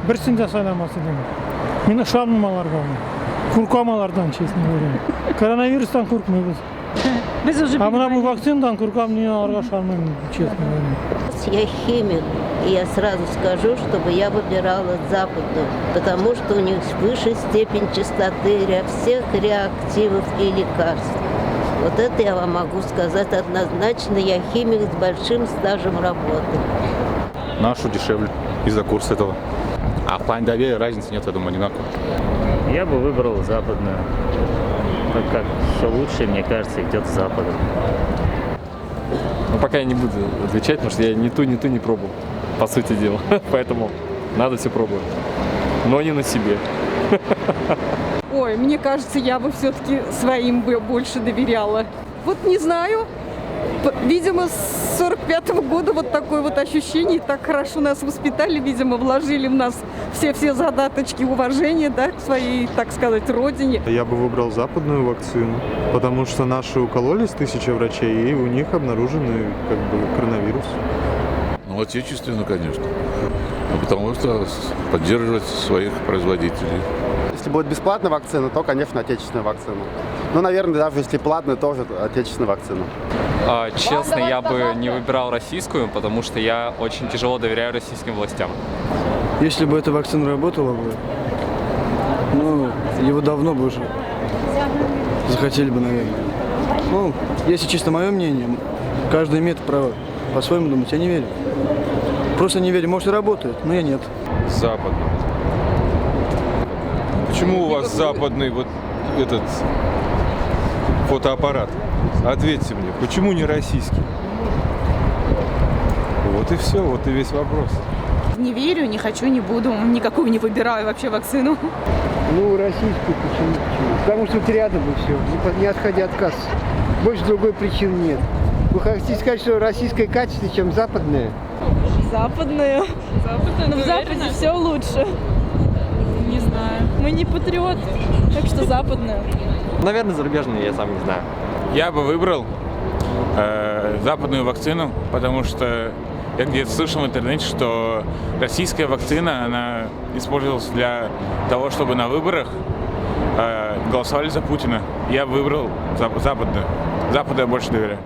Бірсін де сайламасы деймін. Мен ұшамын аларға. Куркамалардан, честно говоря. Коронавирустан куркмайбыз. Біз уже А мына вакцинадан куркам, не аларға шармаймын, честно говоря. Я химик, и я сразу скажу, чтобы я выбирала западную, потому что у них выше степень чистоты всех реактивов и лекарств. Вот это я вам могу сказать однозначно. Я химик с большим стажем работы. Нашу дешевле из-за курса этого. А в плане доверия разницы нет, я думаю, одинаково. Я бы выбрал западную. Так как все лучше, мне кажется, идет с запада. Но пока я не буду отвечать, потому что я ни ту не пробовал, по сути дела. Поэтому надо все пробовать. Но не на себе. Ой, мне кажется, я бы все-таки своим бы больше доверяла. Вот не знаю. Видимо, с 45-го года вот такое вот ощущение. Так хорошо нас воспитали, видимо, вложили в нас все задаточки уважения, да, к своей, так сказать, родине. Я бы выбрал западную вакцину, потому что наши укололись 1000 врачей, и у них обнаруженный коронавирус. Ну, отечественную, конечно. Потому что поддерживать своих производителей. Если будет бесплатная вакцина, то, конечно, отечественная вакцина. Ну, наверное, даже если платная, тоже отечественная вакцина. Честно, я бы не выбирал российскую, потому что я очень тяжело доверяю российским властям. Если бы эта вакцина работала бы, ну, его давно бы уже захотели бы, наверное. Ну, если чисто мое мнение, каждый имеет право по-своему думать. Я не верю. Просто не верю. Может, и работает, но я нет. Западный. Почему у вас западный вот этот фотоаппарат? Ответьте мне, почему не российский? Вот и все, вот и весь вопрос. Не верю, не хочу, не буду. Никакую не выбираю вообще вакцину. Ну, российскую почему? Потому что вот рядом и все, не отходя от кассы. Больше другой причины нет. Вы хотите сказать, что российское качество, чем западное? Западную. Но в Западе все лучше. Не знаю. Мы не патриоты, так что западную. Наверное, зарубежную, я сам не знаю. Я бы выбрал западную вакцину, потому что я где-то слышал в интернете, что российская вакцина, она использовалась для того, чтобы на выборах голосовали за Путина. Я бы выбрал западную. Западу я больше доверяю.